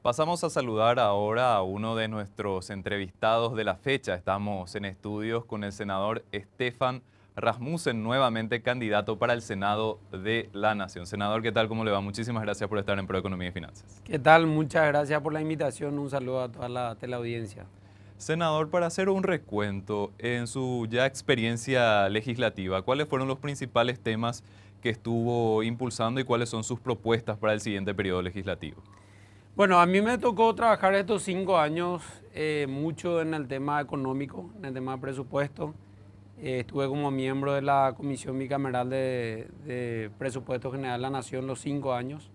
Pasamos a saludar ahora a uno de nuestros entrevistados de la fecha. Estamos en estudios con el senador Stefan Rasmussen, nuevamente candidato para el Senado de la Nación. Senador, ¿qué tal? ¿Cómo le va? Muchísimas gracias por estar en Proeconomía y Finanzas. ¿Qué tal? Muchas gracias por la invitación. Un saludo a toda la teleaudiencia. Senador, para hacer un recuento en su ya experiencia legislativa, ¿cuáles fueron los principales temas que estuvo impulsando y cuáles son sus propuestas para el siguiente periodo legislativo? Bueno, a mí me tocó trabajar estos 5 años mucho en el tema económico, en el tema de presupuesto. Estuve como miembro de la Comisión Bicameral de Presupuesto General de la Nación los 5 años.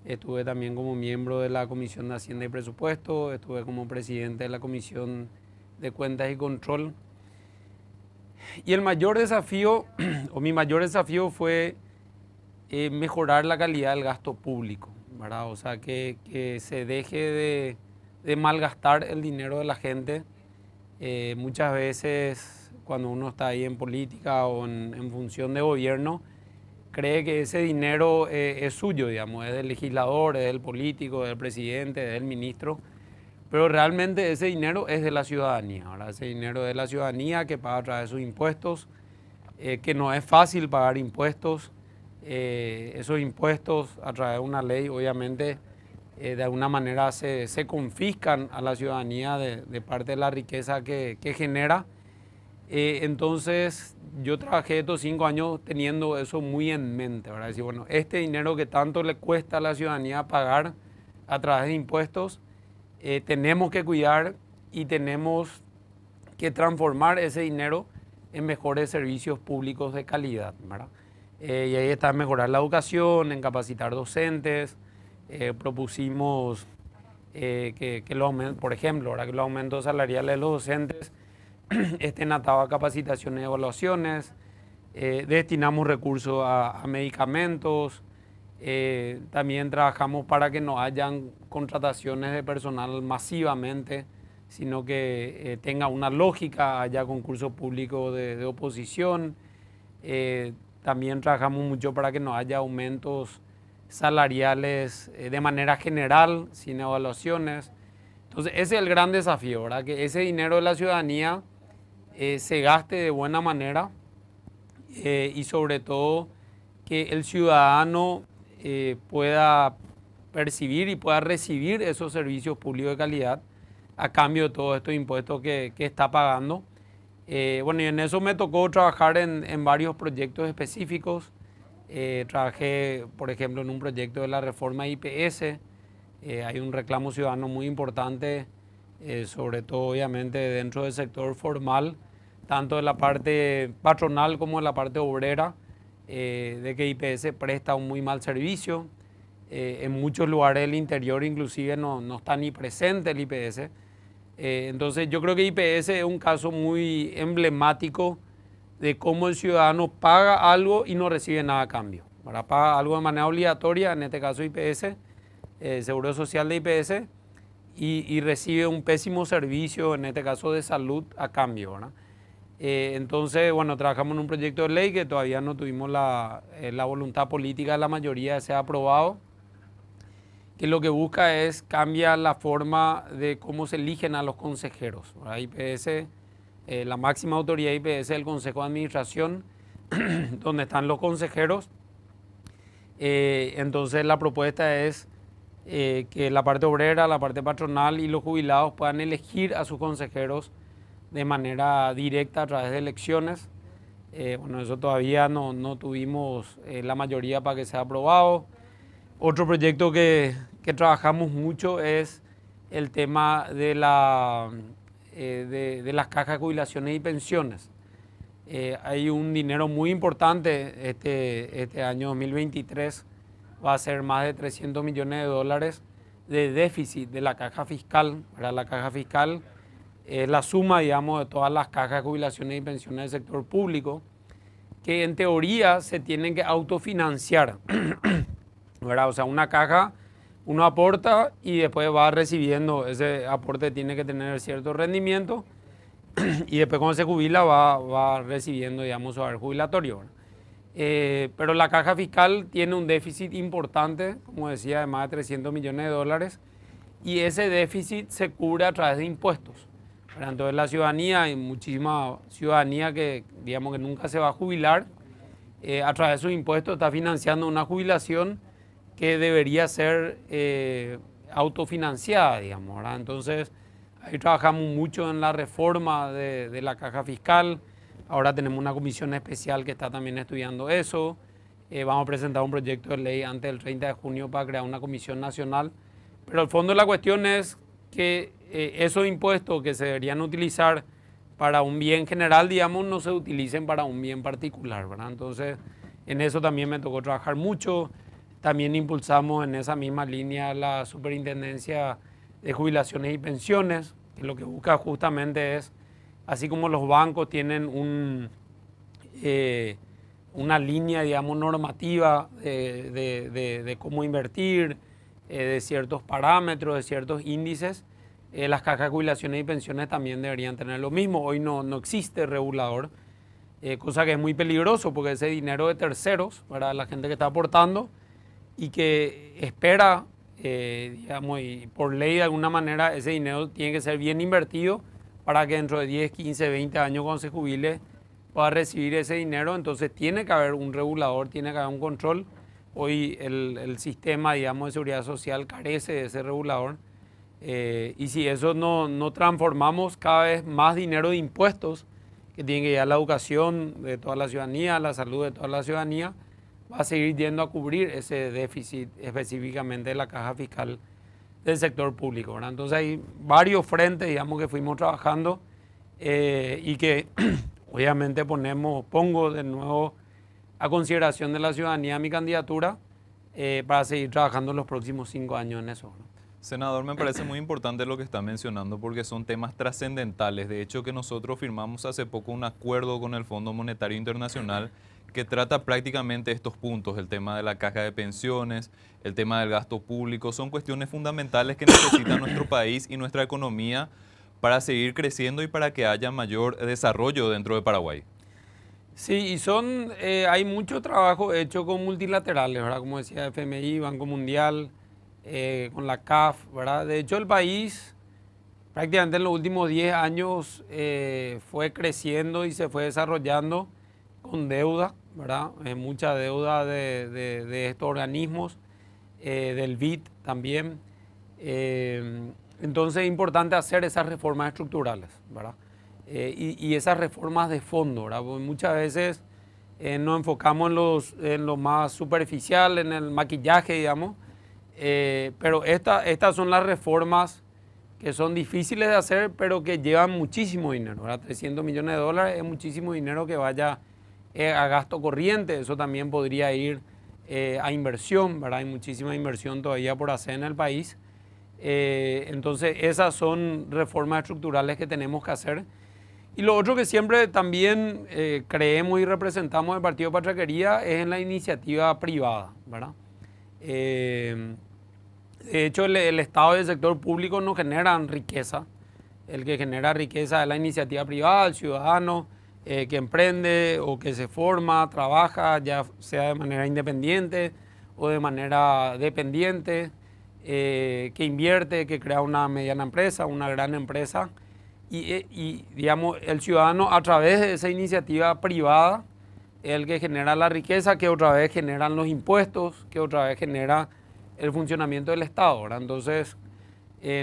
Estuve también como miembro de la Comisión de Hacienda y Presupuesto. Estuve como presidente de la Comisión de Cuentas y Control. Y el mayor desafío, o mi mayor desafío fue mejorar la calidad del gasto público, ¿verdad? O sea, que se deje de malgastar el dinero de la gente. Muchas veces cuando uno está ahí en política o en función de gobierno, cree que ese dinero es suyo, digamos, es del legislador, es del político, es del presidente, es del ministro, pero realmente ese dinero es de la ciudadanía, ¿verdad? Ese dinero es de la ciudadanía que paga a través de sus impuestos, que no es fácil pagar impuestos. Esos impuestos a través de una ley obviamente de alguna manera se confiscan a la ciudadanía de parte de la riqueza que genera. Entonces yo trabajé estos 5 años teniendo eso muy en mente, ¿verdad? Decir, bueno, este dinero que tanto le cuesta a la ciudadanía pagar a través de impuestos, tenemos que cuidar y tenemos que transformar ese dinero en mejores servicios públicos de calidad, ¿verdad? Y ahí está en mejorar la educación, en capacitar docentes. Propusimos por ejemplo, ahora que los aumentos salariales de los docentes estén atados a capacitaciones y evaluaciones. Destinamos recursos a medicamentos. También trabajamos para que no hayan contrataciones de personal masivamente, sino que tenga una lógica, haya concurso público de oposición. También trabajamos mucho para que no haya aumentos salariales de manera general, sin evaluaciones. Entonces, ese es el gran desafío, ¿verdad? Que ese dinero de la ciudadanía se gaste de buena manera y sobre todo que el ciudadano pueda percibir y pueda recibir esos servicios públicos de calidad a cambio de todos estos impuestos que está pagando. Bueno, y en eso me tocó trabajar en varios proyectos específicos. Trabajé, por ejemplo, en un proyecto de la reforma IPS. Hay un reclamo ciudadano muy importante, sobre todo obviamente dentro del sector formal, tanto de la parte patronal como de la parte obrera, de que IPS presta un muy mal servicio. En muchos lugares del interior inclusive no está ni presente el IPS. Entonces yo creo que IPS es un caso muy emblemático de cómo el ciudadano paga algo y no recibe nada a cambio. Ahora paga algo de manera obligatoria, en este caso IPS, Seguro Social de IPS, y recibe un pésimo servicio, en este caso de salud, a cambio, ¿verdad? Entonces, bueno, trabajamos en un proyecto de ley que todavía no tuvimos la voluntad política de la mayoría de ser aprobado, que lo que busca es cambiar la forma de cómo se eligen a los consejeros, ¿verdad? IPS, la máxima autoridad de IPS es el Consejo de Administración, donde están los consejeros. Entonces la propuesta es que la parte obrera, la parte patronal y los jubilados puedan elegir a sus consejeros de manera directa a través de elecciones. Bueno, eso todavía no tuvimos la mayoría para que sea aprobado. Otro proyecto que trabajamos mucho es el tema de las cajas de jubilaciones y pensiones. Hay un dinero muy importante este año 2023, va a ser más de 300 millones de dólares de déficit de la caja fiscal. ¿Verdad? La caja fiscal es la suma, digamos, de todas las cajas de jubilaciones y pensiones del sector público, que en teoría se tienen que autofinanciar, ¿verdad? O sea, una caja uno aporta y después va recibiendo, ese aporte tiene que tener cierto rendimiento y después cuando se jubila va recibiendo, digamos, su haber jubilatorio, ¿verdad? Pero la caja fiscal tiene un déficit importante, como decía, de más de 300 millones de dólares, y ese déficit se cubre a través de impuestos. Entonces la ciudadanía, hay muchísima ciudadanía que digamos que nunca se va a jubilar, a través de sus impuestos está financiando una jubilación que debería ser autofinanciada, digamos, ¿verdad? Entonces ahí trabajamos mucho en la reforma de la caja fiscal. Ahora tenemos una comisión especial que está también estudiando eso. Vamos a presentar un proyecto de ley antes del 30 de junio para crear una comisión nacional. Pero el fondo de la cuestión es que esos impuestos que se deberían utilizar para un bien general, digamos, no se utilicen para un bien particular, ¿verdad? Entonces, en eso también me tocó trabajar mucho. También impulsamos en esa misma línea la Superintendencia de Jubilaciones y Pensiones, que lo que busca justamente es, así como los bancos tienen una línea, digamos, normativa de cómo invertir, de ciertos parámetros, de ciertos índices, las cajas de jubilaciones y pensiones también deberían tener lo mismo. Hoy no existe regulador, cosa que es muy peligroso porque ese dinero de terceros, para la gente que está aportando y que espera, digamos, y por ley de alguna manera ese dinero tiene que ser bien invertido para que dentro de 10, 15, 20 años cuando se jubile pueda recibir ese dinero. Entonces tiene que haber un regulador, tiene que haber un control. Hoy el sistema, digamos, de seguridad social carece de ese regulador. Y si eso no transformamos cada vez más dinero de impuestos que tiene que ir a la educación de toda la ciudadanía, a la salud de toda la ciudadanía, va a seguir yendo a cubrir ese déficit específicamente de la caja fiscal del sector público, ¿verdad? Entonces hay varios frentes, digamos, que fuimos trabajando y que obviamente pongo de nuevo a consideración de la ciudadanía mi candidatura para seguir trabajando los próximos 5 años en eso, ¿no? Senador, me parece muy importante lo que está mencionando porque son temas trascendentales. De hecho, que nosotros firmamos hace poco un acuerdo con el Fondo Monetario Internacional que trata prácticamente estos puntos, el tema de la caja de pensiones, el tema del gasto público. Son cuestiones fundamentales que necesita nuestro país y nuestra economía para seguir creciendo y para que haya mayor desarrollo dentro de Paraguay. Sí, y hay mucho trabajo hecho con multilaterales, ¿verdad? Como decía FMI, Banco Mundial, con la CAF, ¿verdad? De hecho, el país prácticamente en los últimos 10 años fue creciendo y se fue desarrollando con deuda, ¿verdad? Mucha deuda de estos organismos, del BID también. Entonces es importante hacer esas reformas estructurales, ¿verdad? Y esas reformas de fondo, ¿verdad? Porque muchas veces nos enfocamos en lo más superficial, en el maquillaje, digamos, pero estas son las reformas que son difíciles de hacer, pero que llevan muchísimo dinero, ¿verdad? 300 millones de dólares es muchísimo dinero que vaya a gasto corriente. Eso también podría ir a inversión, ¿verdad? Hay muchísima inversión todavía por hacer en el país. Entonces esas son reformas estructurales que tenemos que hacer. Y lo otro que siempre también creemos y representamos el Partido Patraquería es en la iniciativa privada, ¿verdad? De hecho, el Estado y el sector público no generan riqueza. El que genera riqueza es la iniciativa privada, el ciudadano que emprende o que se forma, trabaja, ya sea de manera independiente o de manera dependiente, que invierte, que crea una mediana empresa, una gran empresa. Y digamos, el ciudadano a través de esa iniciativa privada es el que genera la riqueza, que otra vez generan los impuestos, que otra vez genera el funcionamiento del Estado, ¿verdad? Entonces,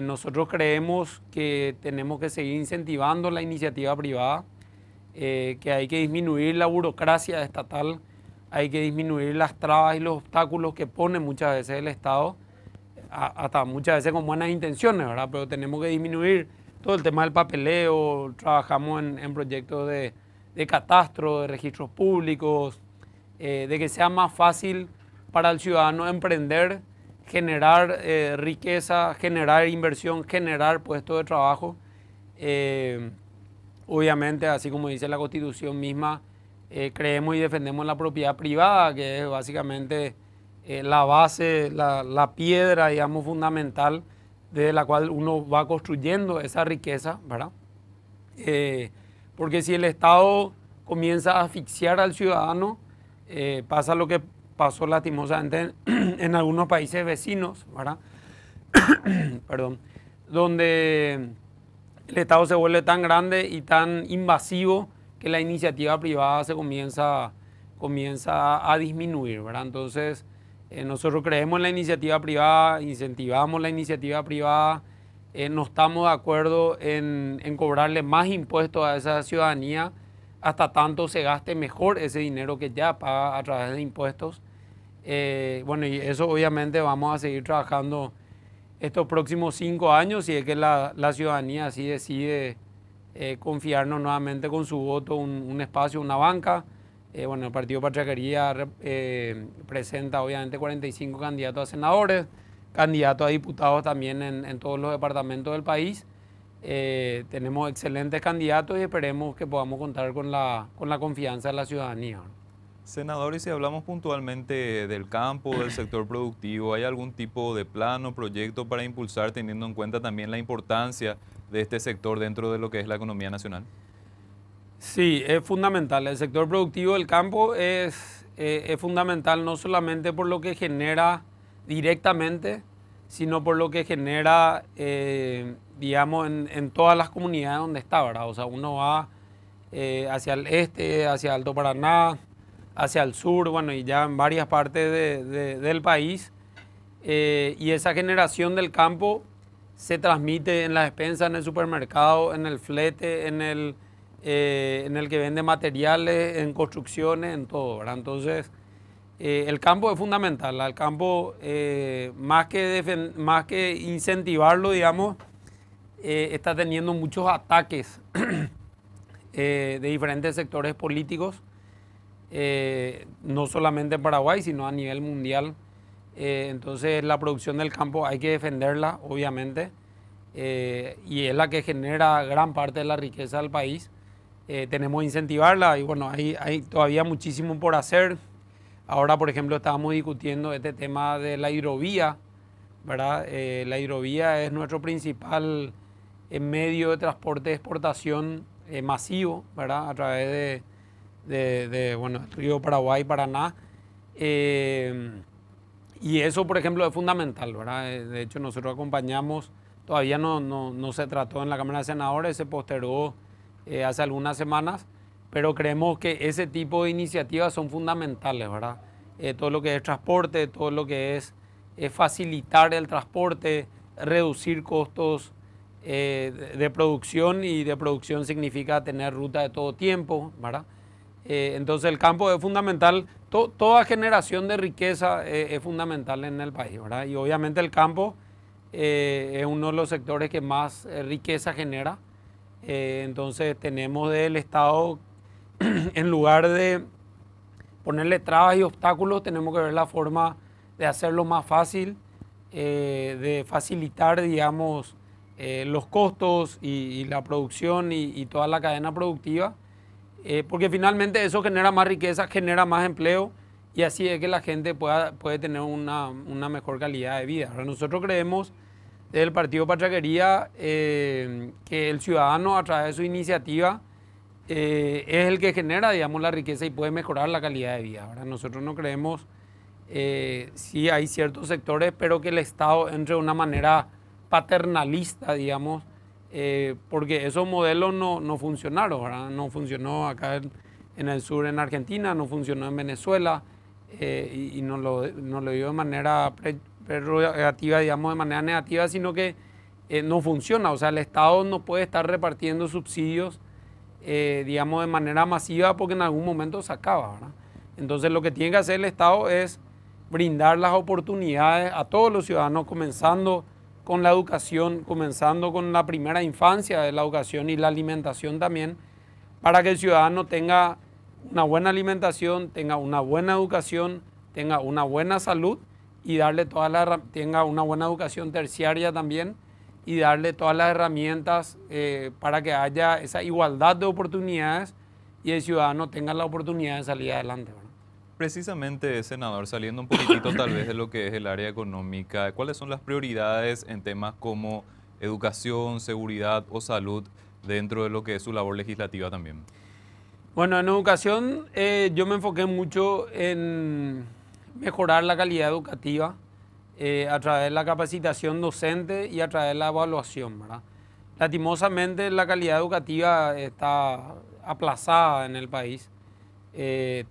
nosotros creemos que tenemos que seguir incentivando la iniciativa privada, que hay que disminuir la burocracia estatal, hay que disminuir las trabas y los obstáculos que pone muchas veces el Estado, hasta muchas veces con buenas intenciones, ¿verdad? Pero tenemos que disminuir todo el tema del papeleo. Trabajamos en proyectos de catastro, de registros públicos, de que sea más fácil para el ciudadano emprender, generar riqueza, generar inversión, generar puestos de trabajo. Obviamente, así como dice la Constitución misma, creemos y defendemos la propiedad privada, que es básicamente la base, la piedra, digamos, fundamental desde la cual uno va construyendo esa riqueza, ¿verdad? Porque si el Estado comienza a asfixiar al ciudadano, pasa lo que pasó lastimosamente en algunos países vecinos, ¿verdad? perdón, donde el Estado se vuelve tan grande y tan invasivo que la iniciativa privada se comienza a disminuir, ¿verdad? Entonces, nosotros creemos en la iniciativa privada, incentivamos la iniciativa privada, no estamos de acuerdo en cobrarle más impuestos a esa ciudadanía hasta tanto se gaste mejor ese dinero que ya paga a través de impuestos. Bueno, y eso obviamente vamos a seguir trabajando estos próximos 5 años si es que la ciudadanía así decide confiarnos nuevamente con su voto un espacio, una banca. Bueno, el Partido Patriarcaría presenta obviamente 45 candidatos a senadores, candidatos a diputados también en todos los departamentos del país. Tenemos excelentes candidatos y esperemos que podamos contar con la confianza de la ciudadanía. Senador, y si hablamos puntualmente del campo, del sector productivo, ¿hay algún tipo de plan o proyecto para impulsar teniendo en cuenta también la importancia de este sector dentro de lo que es la economía nacional? Sí, es fundamental. El sector productivo del campo es fundamental no solamente por lo que genera directamente, sino por lo que genera, digamos, en todas las comunidades donde está, ¿verdad? O sea, uno va hacia el este, hacia Alto Paraná, hacia el sur, bueno, y ya en varias partes del país. Y esa generación del campo se transmite en la despensa, en el supermercado, en el flete, en el que vende materiales, en construcciones, en todo, ¿verdad? Entonces, el campo es fundamental. Al campo, más que incentivarlo, digamos, está teniendo muchos ataques de diferentes sectores políticos, no solamente en Paraguay, sino a nivel mundial. Entonces, la producción del campo hay que defenderla, obviamente, y es la que genera gran parte de la riqueza del país. Tenemos que incentivarla y bueno, hay todavía muchísimo por hacer. Ahora, por ejemplo, estábamos discutiendo este tema de la hidrovía, ¿verdad? La hidrovía es nuestro principal medio de transporte de exportación masivo, ¿verdad? A través bueno, el río Paraguay, Paraná. Y eso, por ejemplo, es fundamental, ¿verdad? De hecho, nosotros acompañamos, todavía no se trató en la Cámara de Senadores, se postergó hace algunas semanas, pero creemos que ese tipo de iniciativas son fundamentales, ¿verdad? Todo lo que es transporte, todo lo que es facilitar el transporte, reducir costos de producción, y de producción significa tener ruta de todo tiempo, ¿verdad? Entonces el campo es fundamental, toda generación de riqueza es fundamental en el país, ¿verdad? Y obviamente el campo es uno de los sectores que más riqueza genera. Entonces tenemos del Estado, en lugar de ponerle trabas y obstáculos, tenemos que ver la forma de hacerlo más fácil, de facilitar, digamos, los costos y la producción y toda la cadena productiva, porque finalmente eso genera más riqueza, genera más empleo, y así es que la gente puede tener una mejor calidad de vida. Ahora, nosotros creemos del Partido Patriarcaría que el ciudadano, a través de su iniciativa, es el que genera, digamos, la riqueza y puede mejorar la calidad de vida. Ahora, nosotros no creemos, sí hay ciertos sectores, pero que el Estado entre de una manera paternalista, digamos, porque esos modelos no funcionaron, ¿verdad? No funcionó acá en el sur, en Argentina, no funcionó en Venezuela, y no lo dio de manera prerrogativa, digamos, de manera negativa, sino que no funciona. O sea, el Estado no puede estar repartiendo subsidios, digamos, de manera masiva, porque en algún momento se acaba, ¿verdad? Entonces, lo que tiene que hacer el Estado es brindar las oportunidades a todos los ciudadanos, comenzando con la educación, comenzando con la primera infancia de la educación y la alimentación también, para que el ciudadano tenga una buena alimentación, tenga una buena educación, tenga una buena salud, y tenga una buena educación terciaria también, y darle todas las herramientas para que haya esa igualdad de oportunidades y el ciudadano tenga la oportunidad de salir adelante, ¿verdad? Precisamente, senador, saliendo un poquitito tal vez de lo que es el área económica, ¿cuáles son las prioridades en temas como educación, seguridad o salud dentro de lo que es su labor legislativa también? Bueno, en educación yo me enfoqué mucho en mejorar la calidad educativa. a través de la capacitación docente y a través de la evaluación, ¿verdad? Lastimosamente la calidad educativa está aplazada en el país.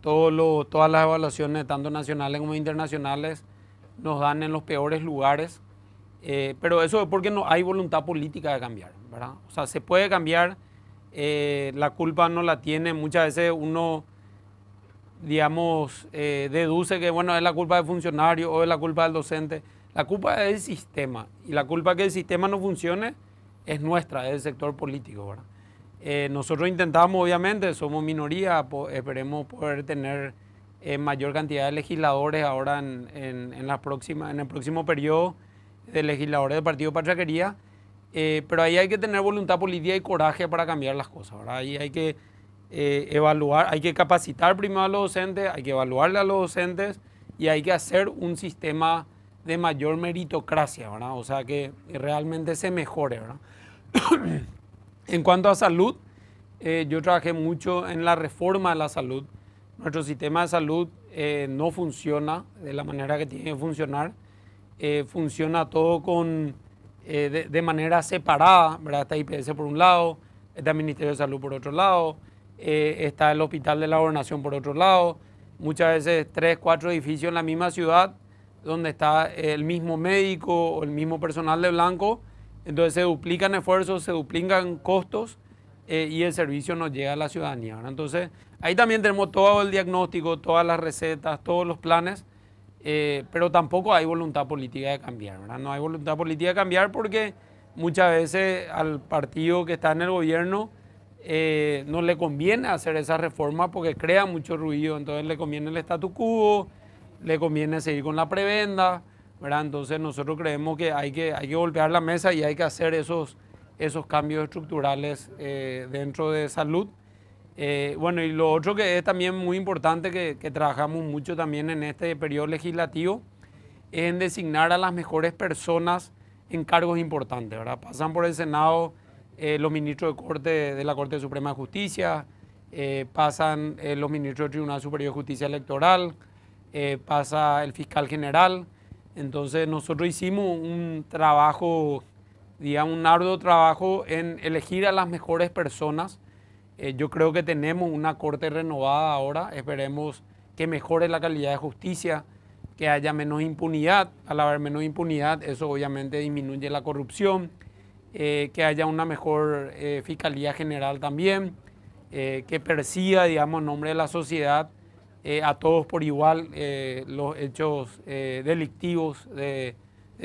Todas las evaluaciones, tanto nacionales como internacionales, nos dan en los peores lugares, pero eso es porque no hay voluntad política de cambiar, ¿verdad? O sea, se puede cambiar, la culpa no la tiene, muchas veces uno, digamos, deduce que, bueno, es la culpa del funcionario o es la culpa del docente. La culpa es del sistema, y la culpa que el sistema no funcione es nuestra, es del sector político, ¿verdad? Nosotros intentamos, obviamente, somos minoría, esperemos poder tener mayor cantidad de legisladores ahora en el próximo periodo de legisladores del Partido Patriarquería, pero ahí hay que tener voluntad política y coraje para cambiar las cosas, ¿verdad? Ahí hay que evaluar, hay que capacitar primero a los docentes, hay que evaluarle a los docentes y hay que hacer un sistema de mayor meritocracia, ¿verdad? O sea, que realmente se mejore, ¿verdad? En cuanto a salud, yo trabajé mucho en la reforma de la salud. Nuestro sistema de salud no funciona de la manera que tiene que funcionar. Funciona todo de manera separada, ¿verdad? Está IPS por un lado, está el Ministerio de Salud por otro lado, está el Hospital de la Gobernación por otro lado. Muchas veces 3, 4 edificios en la misma ciudad donde está el mismo médico o el mismo personal de blanco. Entonces se duplican esfuerzos, se duplican costos y el servicio no llega a la ciudadanía, ¿verdad? Entonces ahí también tenemos todo el diagnóstico, todas las recetas, todos los planes, pero tampoco hay voluntad política de cambiar, ¿verdad? No hay voluntad política de cambiar porque muchas veces al partido que está en el gobierno no le conviene hacer esa reforma porque crea mucho ruido, entonces le conviene el statu quo, le conviene seguir con la prebenda, ¿verdad? Entonces nosotros creemos que hay que golpear la mesa y hay que hacer esos cambios estructurales dentro de salud. Bueno, y lo otro que es también muy importante, que trabajamos mucho también en este periodo legislativo, es en designar a las mejores personas en cargos importantes, ¿verdad? Pasan por el Senado los ministros de la Corte Suprema de Justicia, pasan los ministros del Tribunal Superior de Justicia Electoral, pasa el fiscal general. Entonces nosotros hicimos un trabajo, digamos, un arduo trabajo en elegir a las mejores personas. Yo creo que tenemos una corte renovada ahora, esperemos que mejore la calidad de justicia, que haya menos impunidad. Al haber menos impunidad, eso obviamente disminuye la corrupción, que haya una mejor fiscalía general también, que persiga, digamos, en nombre de la sociedad a todos por igual los hechos delictivos de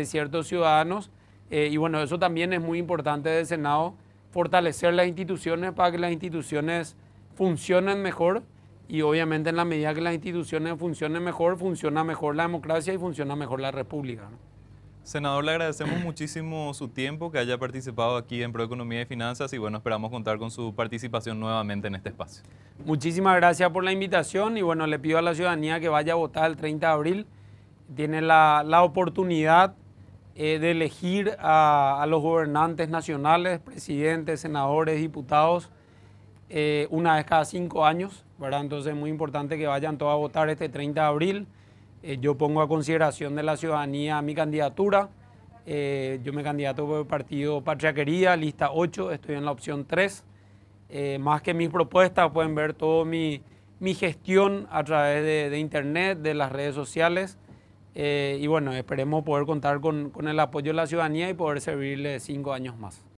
ciertos ciudadanos. Y bueno, eso también es muy importante del Senado, fortalecer las instituciones para que las instituciones funcionen mejor y obviamente en la medida que las instituciones funcionen mejor, funciona mejor la democracia y funciona mejor la república, ¿no? Senador, le agradecemos muchísimo su tiempo, que haya participado aquí en Proeconomía y Finanzas y bueno, esperamos contar con su participación nuevamente en este espacio. Muchísimas gracias por la invitación y bueno, le pido a la ciudadanía que vaya a votar el 30 de abril. Tiene la oportunidad de elegir a los gobernantes nacionales, presidentes, senadores, diputados, una vez cada 5 años, ¿verdad? Entonces es muy importante que vayan todos a votar este 30 de abril. Yo pongo a consideración de la ciudadanía mi candidatura. Yo me candidato por el Partido Patriarquería, lista 8, estoy en la opción 3. Más que mis propuestas, pueden ver toda mi gestión a través de internet, de las redes sociales. Y bueno, esperemos poder contar con el apoyo de la ciudadanía y poder servirle 5 años más.